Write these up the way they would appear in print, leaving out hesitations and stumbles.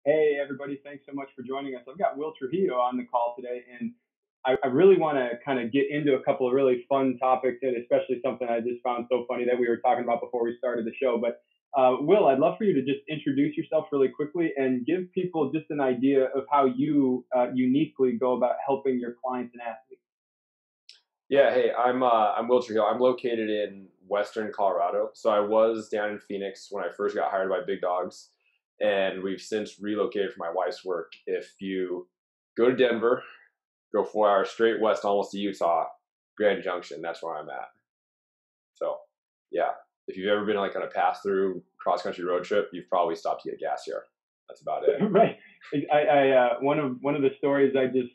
Hey, everybody. Thanks so much for joining us. I've got Will Trujillo on the call today, and I really want to kind of get into a couple of really fun topics, and especially something I just found so funny that we were talking about before we started the show. But Will, I'd love for you to just introduce yourself really quickly and give people just an idea of how you uniquely go about helping your clients and athletes. Yeah, hey, I'm Will Trujillo. I'm located in Western Colorado. So I was down in Phoenix when I first got hired by Big Dogs, and we've since relocated for my wife's work. If you go to Denver, go 4 hours straight west almost to Utah, Grand Junction, that's where I'm at. So yeah, if you've ever been like on a pass through cross country road trip, you've probably stopped to get gas here. That's about it. Right. One of the stories I just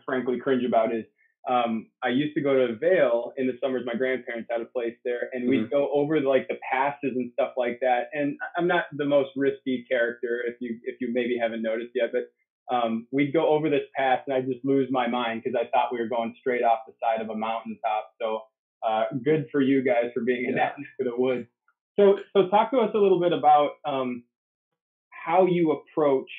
frankly cringe about is I used to go to Vail in the summers. My grandparents had a place there, and we'd Hmm. go over like the passes and stuff like that. And I'm not the most risky character, if you maybe haven't noticed yet, but we'd go over this pass, and I just lose my mind because I thought we were going straight off the side of a mountaintop. So good for you guys for being in Yeah. that neck of the woods. So talk to us a little bit about how you approach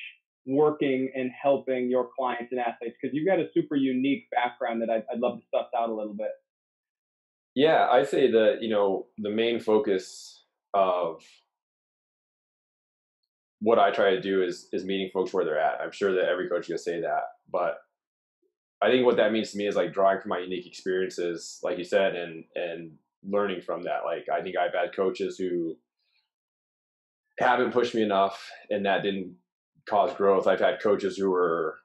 working and helping your clients and athletes, because you've got a super unique background that I'd love to suss out a little bit. Yeah, I'd say that, the main focus of what I try to do is meeting folks where they're at. I'm sure that every coach is gonna say that, but I think what that means to me is like drawing from my unique experiences, like you said, and learning from that. Like I think I've had coaches who haven't pushed me enough, and that didn't cause growth. I've had coaches who were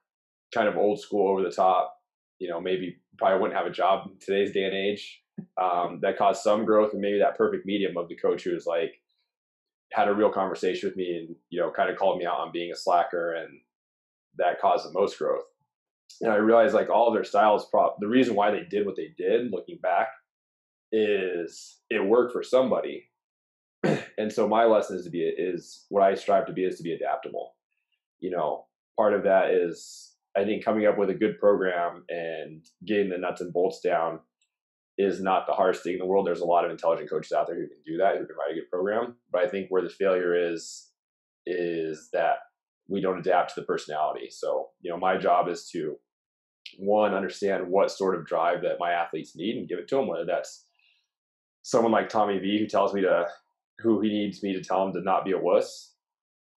kind of old school, over the top. Maybe probably wouldn't have a job in today's day and age. That caused some growth, and maybe that perfect medium of the coach who was like had a real conversation with me and kind of called me out on being a slacker, and that caused the most growth. And I realized like all of their styles, the reason why they did what they did, looking back, is it worked for somebody. And so my lesson is what I strive to be is to be adaptable. You know, Part of that is I think coming up with a good program and getting the nuts and bolts down is not the hardest thing in the world. There's a lot of intelligent coaches out there who can do that, who can write a good program. But I think where the failure is that we don't adapt to the personality. So, my job is to one, understand what sort of drive that my athletes need and give it to them, whether that's someone like Tommy V who he needs me to tell him to not be a wuss,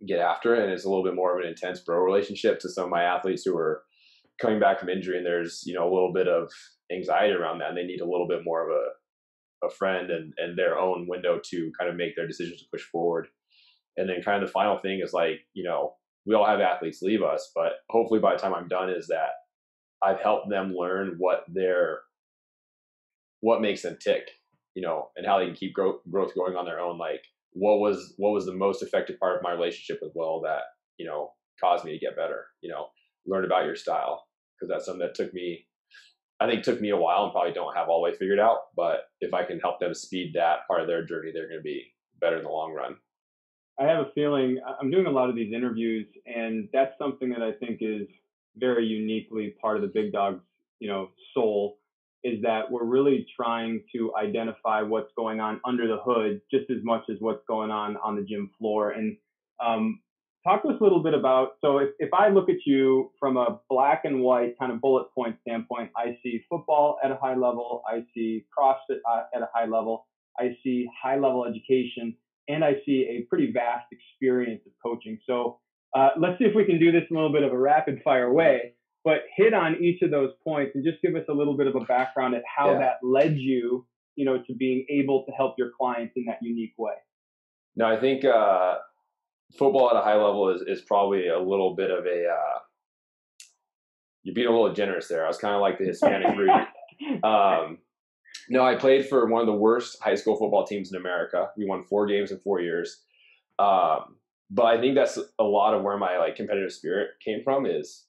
get after it. And it's a little bit more of an intense bro relationship to some of my athletes who are coming back from injury, and there's, a little bit of anxiety around that. And they need a little bit more of a friend and their own window to kind of make their decisions to push forward. And then kind of the final thing is like, we all have athletes leave us, but hopefully by the time I'm done is that I've helped them learn what makes them tick, and how they can keep growth going on their own. Like what was the most effective part of my relationship with Will that, caused me to get better, learn about your style. Cause that's something that I think took me a while and probably don't have all the way figured out. But if I can help them speed that part of their journey, they're going to be better in the long run. I have a feeling I'm doing a lot of these interviews, and that's something that I think is very uniquely part of the Big Dog's, soul, is that we're really trying to identify what's going on under the hood just as much as what's going on the gym floor. And um, talk to us a little bit about, so if I look at you from a black and white kind of bullet point standpoint, I see football at a high level, I see CrossFit at a high level, I see high level education, and I see a pretty vast experience of coaching. So let's see if we can do this in a little bit of a rapid fire way, but hit on each of those points and just give us a little bit of a background at how Yeah. that led you, to being able to help your clients in that unique way. No, I think football at a high level is probably a little bit of you're being a little generous there. I was kind of like the Hispanic root. Um, no, I played for one of the worst high school football teams in America. We won 4 games in 4 years. But I think that's a lot of where my like competitive spirit came from. Is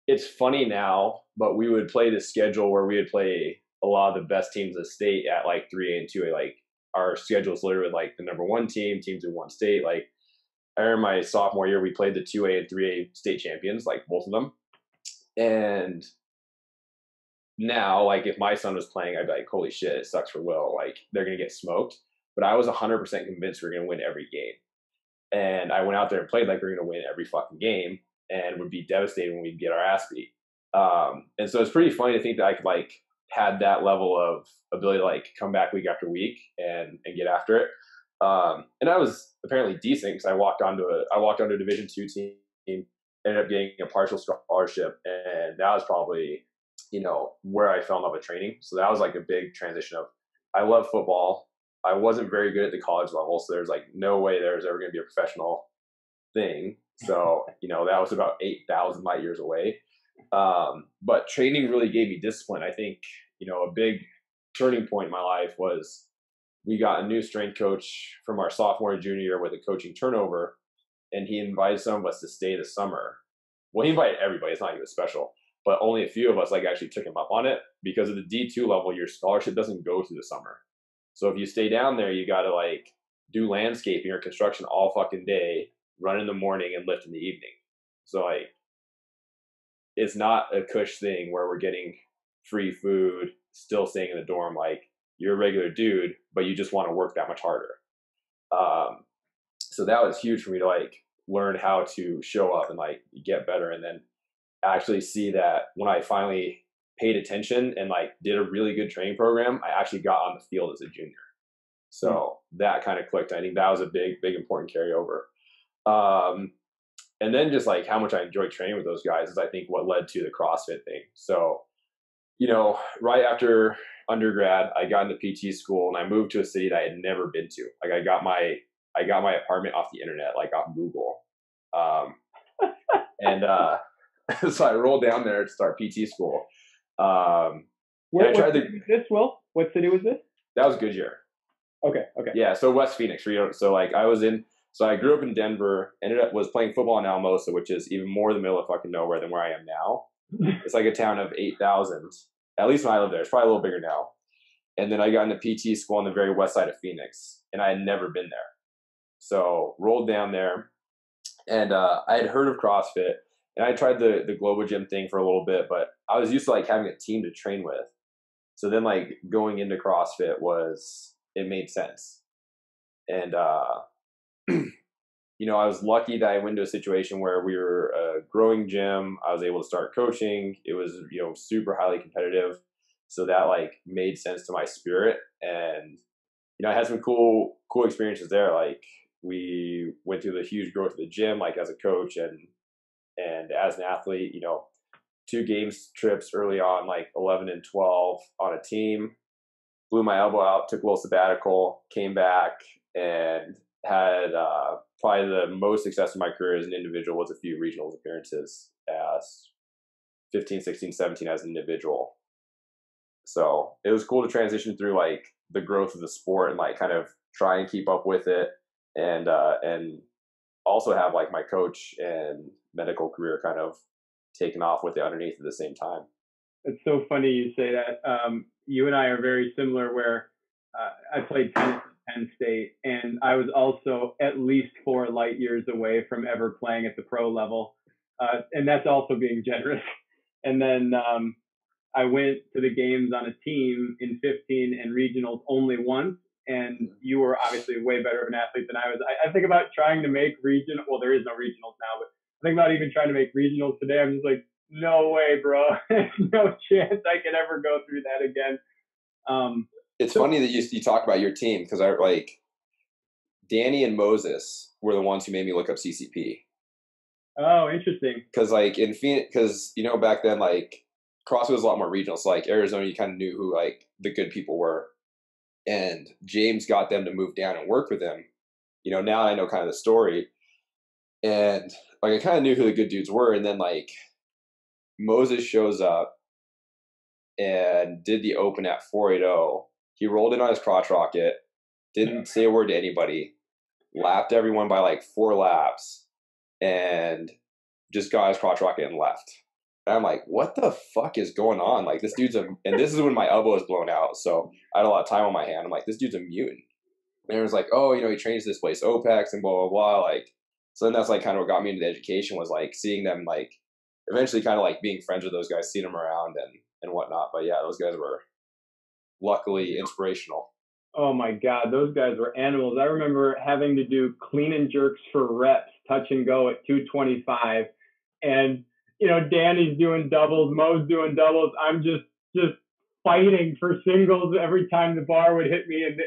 it's funny now, but we would play this schedule where we would play a lot of the best teams in the state at like 3A and 2A. Like our schedule is literally like the number one teams in one state. Like I remember my sophomore year, we played the 2A and 3A state champions, like both of them. And now, like if my son was playing, I'd be like, holy shit, it sucks for Will. Like they're gonna get smoked. But I was 100% convinced we are gonna win every game. And I went out there and played like we were going to win every fucking game and would be devastated when we'd get our ass beat. And so it's pretty funny to think that I could like had that level of ability to like come back week after week and get after it. And I was apparently decent because I walked onto a Division II team, ended up getting a partial scholarship, and that was probably, you know, where I fell in love with training. So that was like a big transition of, I love football. I wasn't very good at the college level, so there's like no way there was ever going to be a professional thing. So, you know, that was about 8,000 light years away. But training really gave me discipline. I think, you know, a big turning point in my life was we got a new strength coach from our sophomore and junior year with a coaching turnover, and he invited some of us to stay this summer. Well, he invited everybody. It's not even special, but only a few of us like actually took him up on it because of the D2 level. Your scholarship doesn't go through the summer. So if you stay down there, you got to like do landscaping or construction all fucking day, run in the morning and lift in the evening. So like, it's not a cush thing where we're getting free food, still staying in the dorm. Like, you're a regular dude, but you just want to work that much harder. So that was huge for me to like learn how to show up and like get better, and then actually see that when I finally paid attention and like did a really good training program, I actually got on the field as a junior. So that kind of clicked. I think that was a big important carryover. And then just like how much I enjoyed training with those guys is I think what led to the CrossFit thing. So, you know, right after undergrad, I got into PT school and I moved to a city that I had never been to. Like I got my apartment off the internet, like off Google. And so I rolled down there to start PT school. What city was this, Will? What city was this? That was Goodyear. Okay. Yeah, so West Phoenix. So like so I grew up in Denver, was playing football in Alamosa, which is even more the middle of fucking nowhere than where I am now. It's like a town of 8,000. At least when I lived there. It's probably a little bigger now. And then I got into PT school on the very west side of Phoenix, and I had never been there. So rolled down there, and I had heard of CrossFit, and I tried the Global Gym thing for a little bit, but I was used to like having a team to train with. So then like going into CrossFit it made sense. And, you know, I was lucky that I went to a situation where we were a growing gym. I was able to start coaching. It was, you know, super highly competitive. So that like made sense to my spirit. And, you know, I had some cool experiences there. Like we went through the huge growth of the gym, like as a coach and as an athlete, you know, 2 games trips early on, like 11 and 12 on a team, blew my elbow out, took a little sabbatical, came back, and had probably the most success in my career as an individual was a few regionals appearances as 15, 16, 17 as an individual. So it was cool to transition through like the growth of the sport and like kind of try and keep up with it, and also have like my coach and medical career kind of taken off with it underneath at the same time. It's so funny you say that. You and I are very similar where I played tennis at Penn State, and I was also at least 4 light years away from ever playing at the pro level. And that's also being generous. And then I went to the games on a team in 15 and regionals only once. And you were obviously way better of an athlete than I was. I think about trying to make well, there is no regionals now, but I think about even trying to make regionals today. I'm just like, no way, bro. No chance I can ever go through that again. It's funny that you talk about your team, because I like Danny and Moses were the ones who made me look up CCP. Oh, interesting. Because like in Phoenix, because you know back then like CrossFit was a lot more regional. So like Arizona, you kind of knew who like the good people were, and James got them to move down and work with him. You know, now I know kind of the story, and like I kind of knew who the good dudes were, and then like Moses shows up and did the open at 480. He rolled in on his crotch rocket, didn't say a word to anybody, lapped everyone by like 4 laps, and just got his crotch rocket and left. And I'm like, what the fuck is going on? Like this dude's and this is when my elbow was blown out, so I had a lot of time on my hand. I'm like, this dude's a mutant. And everyone's like, oh, you know, he trains this place OPEX and blah blah blah. Like, so then that's like kind of what got me into the education, was like seeing them, like eventually kind of like being friends with those guys, seeing them around and whatnot. But yeah, those guys were luckily inspirational. Oh my God, those guys were animals. I remember having to do clean and jerks for reps, touch and go at 225. And, Danny's doing doubles, Mo's doing doubles. I'm just fighting for singles every time the bar would hit me. And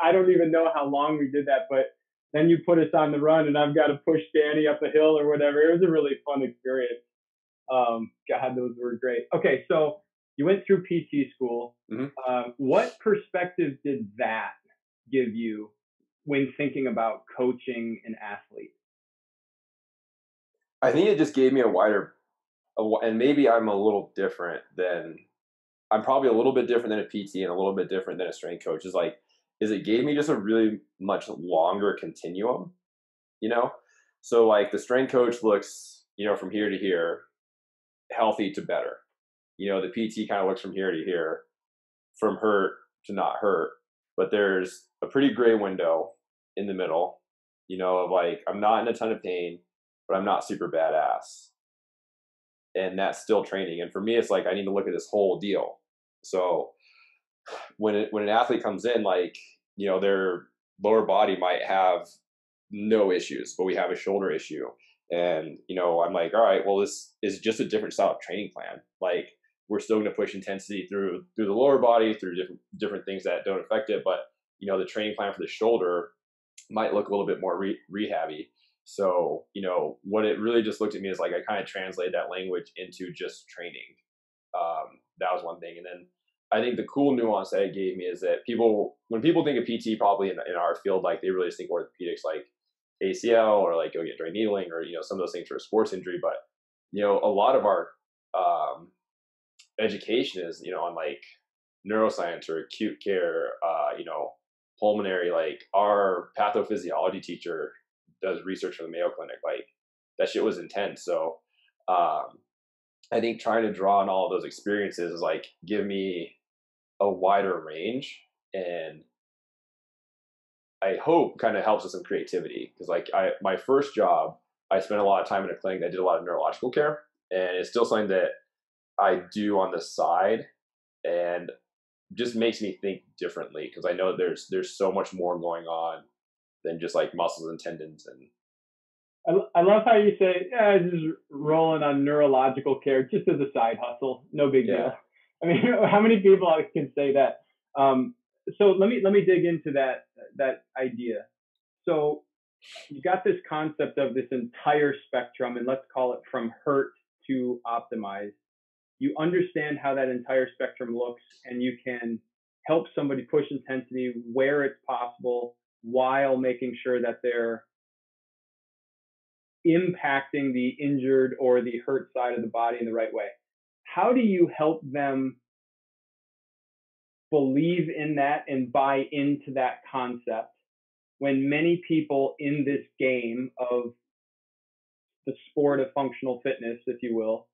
I don't even know how long we did that, but then you put us on the run and I've got to push Danny up a hill or whatever. It was a really fun experience. God, those were great. Okay, so you went through PT school. Mm-hmm. What perspective did that give you when thinking about coaching an athlete? I think it just gave me and maybe I'm probably a little bit different than a PT and a little bit different than a strength coach. It gave me just a really much longer continuum, So like the strength coach looks, from here to here, healthy to better. The PT kind of looks from here to here, from hurt to not hurt. But there's a pretty gray window in the middle, of like, I'm not in a ton of pain, but I'm not super badass. And that's still training. And for me, it's like, I need to look at this whole deal. So when an athlete comes in, like, their lower body might have no issues, but we have a shoulder issue. And, I'm like, all right, well, this is just a different style of training plan. Like, we're still going to push intensity through the lower body, through different things that don't affect it. But, the training plan for the shoulder might look a little bit more rehabby. So, what it really just looked at me is like, I kind of translated that language into just training. That was one thing. And then I think the cool nuance that it gave me is that when people think of PT, probably in our field, like they really just think orthopedics, like ACL or like go get dry needling or, some of those things for a sports injury. But, a lot of our education is, on like neuroscience or acute care, pulmonary. Like our pathophysiology teacher does research for the Mayo Clinic. Like that shit was intense. So I think trying to draw on all of those experiences is like give me a wider range, and I hope kind of helps with some creativity. Because like my first job, I spent a lot of time in a clinic that did a lot of neurological care, and it's still something that I do on the side, and just makes me think differently because I know there's so much more going on than just like muscles and tendons. And I love how you say, yeah, just rolling on neurological care just as a side hustle, no big deal. I mean, how many people can say that? So let me dig into that idea. So you got this concept of this entire spectrum, and let's call it from hurt to optimized. You understand how that entire spectrum looks, and you can help somebody push intensity where it's possible while making sure that they're impacting the injured or the hurt side of the body in the right way. How do you help them believe in that and buy into that concept when many people in this game of the sport of functional fitness, if you will,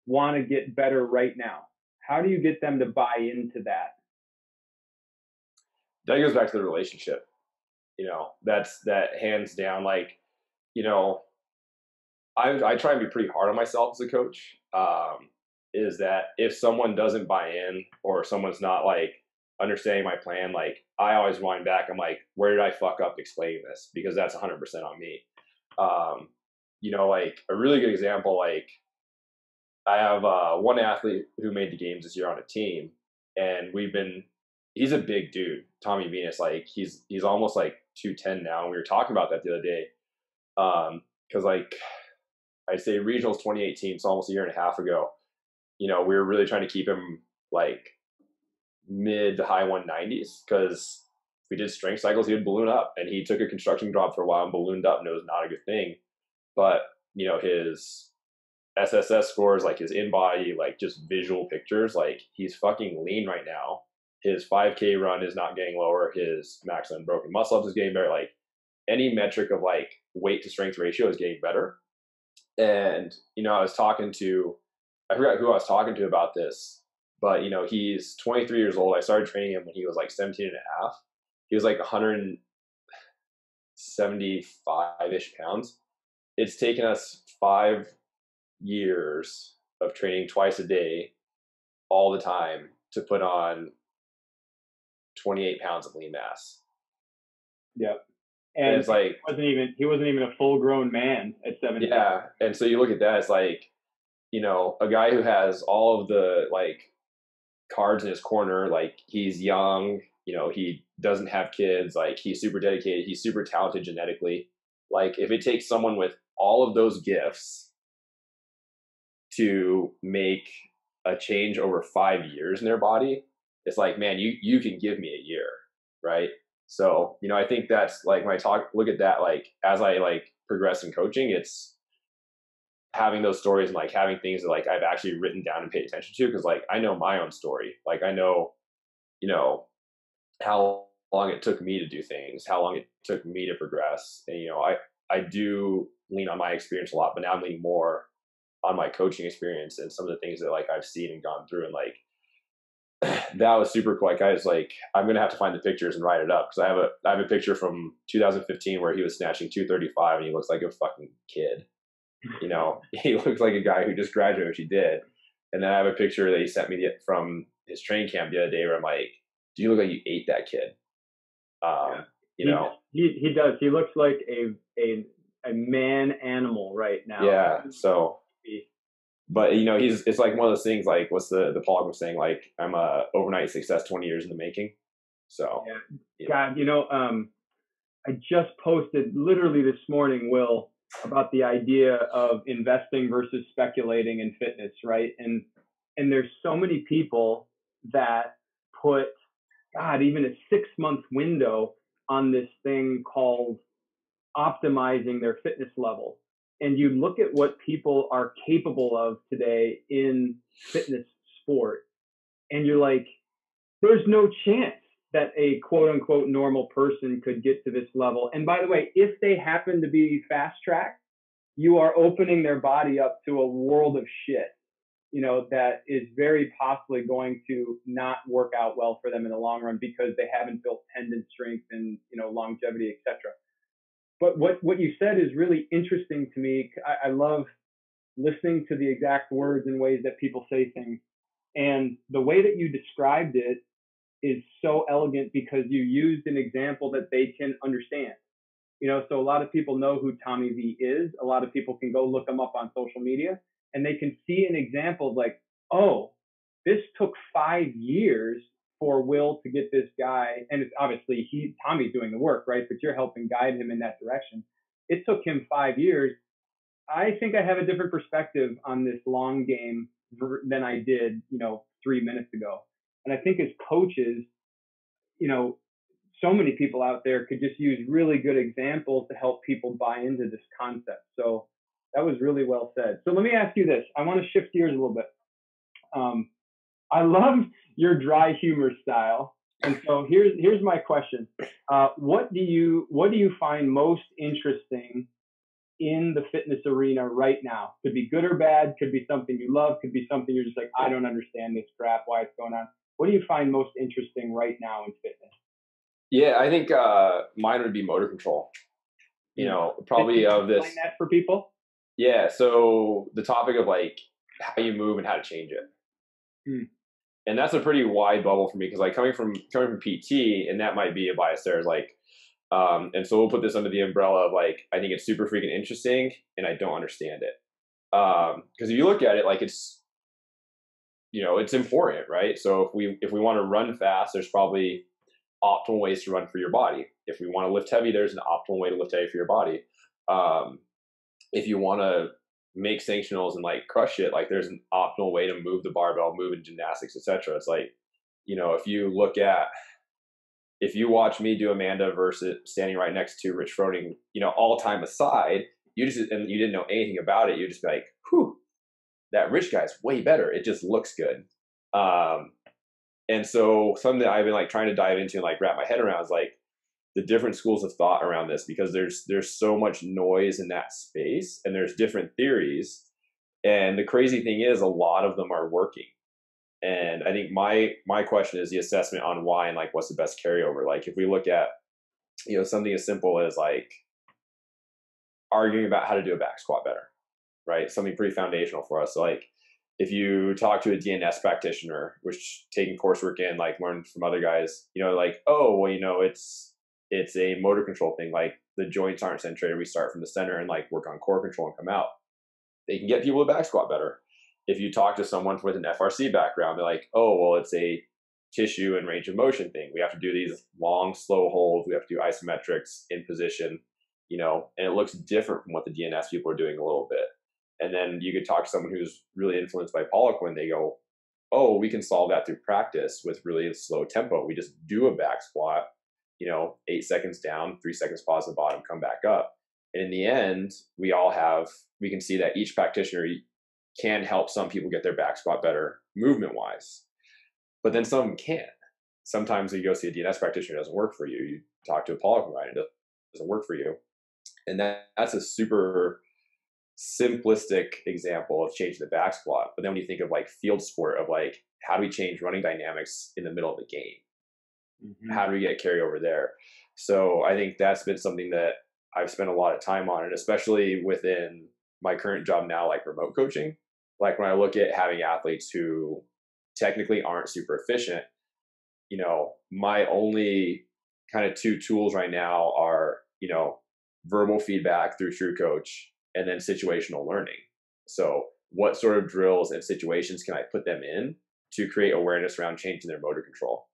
want to get better right now? How do you get them to buy into that? That goes back to the relationship. That's that hands down. Like, I try and be pretty hard on myself as a coach. Is that if someone doesn't buy in or someone's not like understanding my plan, like I always wind back. I'm like, where did I fuck up explaining this? Because that's 100% on me. Like a really good example, like I have one athlete who made the games this year on a team, and he's a big dude, Tommy Vinas. Like he's almost like 210 now. And we were talking about that the other day. Cause like I'd say regionals 2018, so almost a year and a half ago, we were really trying to keep him like mid to high 190s. Cause if we did strength cycles, he would balloon up, and he took a construction job for a while and ballooned up, and it was not a good thing. But, his SSS scores, like his in-body, like just visual pictures, like he's fucking lean right now. His 5K run is not getting lower. His max unbroken muscle ups is getting better. Like any metric of like weight to strength ratio is getting better. And, I forgot who I was talking to about this, but, he's 23 years old. I started training him when he was like 17 and a half. He was like 175-ish pounds. It's taken us 5 years of training twice a day, all the time, to put on 28 pounds of lean mass. Yep. And And it's like, he wasn't even a full grown man at 70. yeah. And so you look at that, it's like, a guy who has all of the like cards in his corner, like he's young, he doesn't have kids, like he's super dedicated, he's super talented genetically. Like if it takes someone with all of those gifts to make a change over 5 years in their body, it's like, man, you can give me a year, right? So, I think that's like when I look at that, like as I like progress in coaching, it's having those stories and like having things that like I've actually written down and paid attention to, because like I know my own story. Like I know, how long it took me to do things, how long it took me to progress. And I do lean on my experience a lot, but now I'm leaning more on my coaching experience and some of the things that like I've seen and gone through. And like that was super cool. Like I was like, I'm gonna have to find the pictures and write it up, because I have a picture from 2015 where he was snatching 235 and he looks like a fucking kid. He looks like a guy who just graduated, which he did. And then I have a picture that he sent me from his training camp the other day where I'm like, do you look like you ate that kid? He does. He looks like a man animal right now. Yeah. So, but it's like one of those things, like what's the Paul was saying, like I'm a overnight success, 20 years in the making. So God, I just posted literally this morning, Will, about the idea of investing versus speculating in fitness, right? And there's so many people that put, God, even a 6-month window on this thing called optimizing their fitness level. And you look at what people are capable of today in fitness sport, and you're like, there's no chance that a quote unquote normal person could get to this level. And by the way, if they happen to be fast track, you are opening their body up to a world of shit, that is very possibly going to not work out well for them in the long run, because they haven't built tendon strength and, longevity, etc. But what you said is really interesting to me. I love listening to the exact words and ways that people say things. And the way that you described it is so elegant, because you used an example that they can understand. So a lot of people know who Tommy V is. A lot of people can go look him up on social media, and they can see an example of like, oh, this took 5 years for Will to get this guy. And it's obviously Tommy's doing the work, right? But you're helping guide him in that direction. It took him 5 years. I think I have a different perspective on this long game than I did, 3 minutes ago. And I think as coaches, so many people out there could just use really good examples to help people buy into this concept. So that was really well said. So let me ask you this. I want to shift gears a little bit. I love your dry humor style. And so here's my question. What do you find most interesting in the fitness arena right now? Could be good or bad, could be something you love, could be something you're just like, I don't understand this crap, why it's going on. What do you find most interesting right now in fitness? Yeah, I think mine would be motor control. Probably of this. Explain that for people. Yeah, so the topic of like how you move and how to change it. And that's a pretty wide bubble for me, because like coming from PT, and that might be a bias there, is like, and so we'll put this under the umbrella of like, I think it's super freaking interesting and I don't understand it. Because if you look at it, like it's important, right? So if we want to run fast, there's probably optimal ways to run for your body. If we want to lift heavy, there's an optimal way to lift heavy for your body. If you want to make sanctionals and like crush it, like there's an optimal way to move the barbell, move in gymnastics, etc. It's like, if you watch me do Amanda versus standing right next to Rich Froning, all time aside, you didn't know anything about it, you just be like, whew, that Rich guy's way better. It just looks good. And so something that I've been like trying to dive into and like wrap my head around is like the different schools of thought around this, because there's so much noise in that space, and there's different theories. And the crazy thing is, a lot of them are working. And I think my question is the assessment on why, and like what's the best carryover. Like if we look at something as simple as like arguing about how to do a back squat better, right? Something pretty foundational for us. So like if you talk to a DNS practitioner, which taking coursework in, like learn from other guys, like, oh, well, it's a motor control thing. Like the joints aren't centrated. We start from the center and like work on core control and come out. They can get people to back squat better. If you talk to someone with an FRC background, they're like, oh, well, it's a tissue and range of motion thing. We have to do these long, slow holds. We have to do isometrics in position, and it looks different from what the DNS people are doing a little bit. And then you could talk to someone who's really influenced by Poliquin. They go, oh, we can solve that through practice with really slow tempo. We just do a back squat, 8 seconds down, 3 seconds pause at the bottom, come back up. And in the end, we can see that each practitioner can help some people get their back squat better movement wise, but then some of them can't. Sometimes you go see a DNS practitioner, it doesn't work for you. You talk to a Poliquin rider, it doesn't work for you. And that's a super simplistic example of changing the back squat. But then when you think of like field sport, of like, how do we change running dynamics in the middle of the game? Mm-hmm. How do we get carryover there? So I think that's been something that I've spent a lot of time on, and especially within my current job now, like remote coaching. Like when I look at having athletes who technically aren't super efficient, my only kind of two tools right now are, verbal feedback through True Coach, and then situational learning. So what sort of drills and situations can I put them in to create awareness around changing their motor control?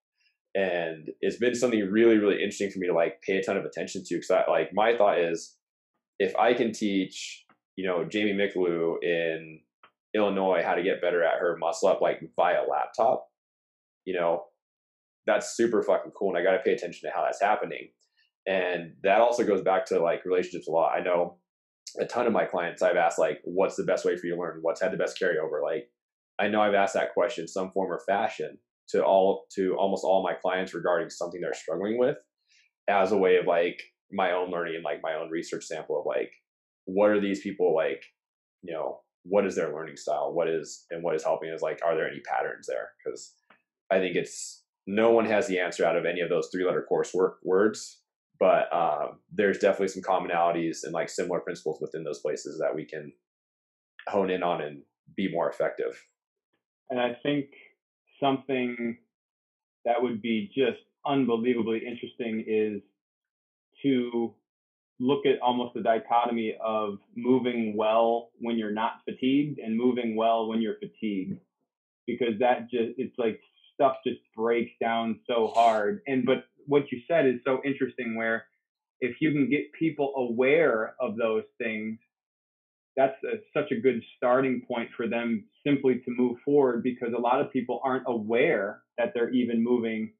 And it's been something really, really interesting for me to like pay a ton of attention to. Cause like my thought is, if I can teach, Jamie Michelou in Illinois how to get better at her muscle up, like via laptop, that's super fucking cool. And I got to pay attention to how that's happening. And that also goes back to like relationships a lot. I know a ton of my clients, I've asked like, what's the best way for you to learn? What's had the best carryover? Like, I know I've asked that question in some form or fashion to almost all my clients regarding something they're struggling with, as a way of like my own learning and like my own research sample of like, what are these people like, what is their learning style? What is helping is like, are there any patterns there? Because I think no one has the answer out of any of those 3-letter coursework words, but there's definitely some commonalities and like similar principles within those places that we can hone in on and be more effective. And I think something that would be just unbelievably interesting is to look at almost the dichotomy of moving well when you're not fatigued and moving well when you're fatigued, because it's like stuff just breaks down so hard. But what you said is so interesting, where if you can get people aware of those things, that's such a good starting point for them simply to move forward, because a lot of people aren't aware that they're even moving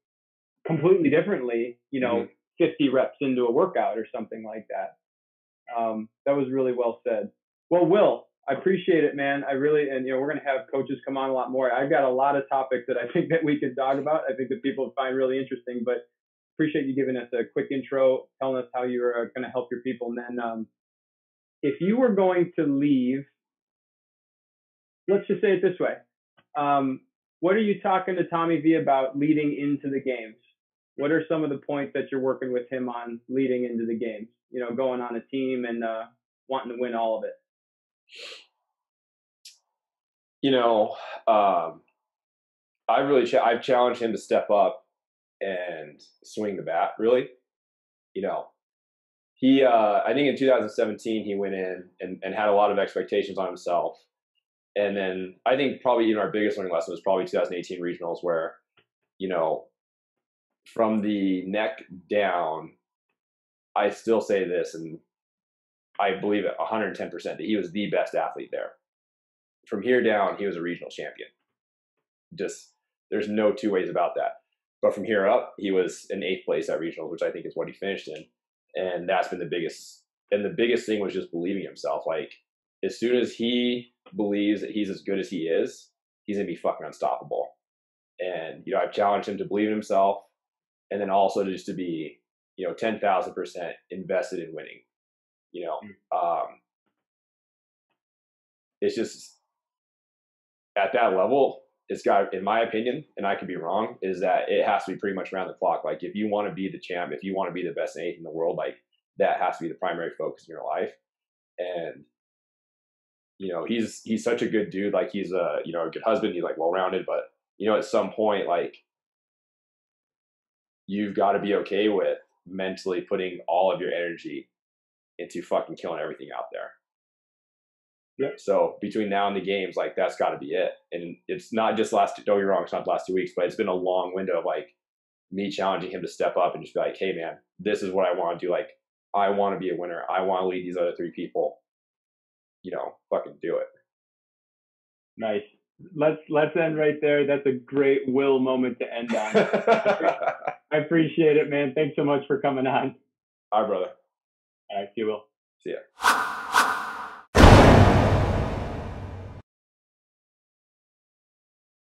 completely differently, 50 reps into a workout or something like that. That was really well said. Well, Will, I appreciate it, man. I really, and we're going to have coaches come on a lot more. I've got a lot of topics that I think that we could talk about. I think that people find really interesting, but appreciate you giving us a quick intro, telling us how you're going to help your people. And then if you were going to leave, let's just say it this way. What are you talking to Tommy V about leading into the games? What are some of the points that you're working with him on leading into the games? Going on a team and wanting to win all of it. I've challenged him to step up and swing the bat, really. He, I think in 2017, he went in and had a lot of expectations on himself. And then I think probably our biggest learning lesson was probably 2018 regionals, where, from the neck down, I still say this, and I believe it 110%, that he was the best athlete there. From here down, he was a regional champion. Just, there's no two ways about that. But from here up, he was in 8th place at regionals, which I think is what he finished in. And that's been the biggest. And the biggest thing was just believing himself. Like, as soon as he believes that he's as good as he is, he's going to be fucking unstoppable. And, I've challenged him to believe in himself, and then also just to be, 10,000% invested in winning. It's just at that level, it's got, in my opinion, and I could be wrong, is that it has to be pretty much around the clock. Like, if you want to be the champ, if you want to be the best in anything in the world, like, that has to be the primary focus in your life. And you know, he's such a good dude. Like he's a, you know, a good husband. He's like well-rounded, but you know, at some point, like you've got to be okay with mentally putting all of your energy into fucking killing everything out there. Yep. So between now and the games, like that's got to be it. And it's not just don't get me wrong, it's not the last 2 weeks, but it's been a long window of like me challenging him to step up and just be like, hey man, this is what I want to do. Like I want to be a winner. I want to lead these other 3 people. You know, fucking do it. Nice. Let's end right there. That's a great Will moment to end on. I appreciate it, man. Thanks so much for coming on. All right, brother. All right, see you, Will. See ya.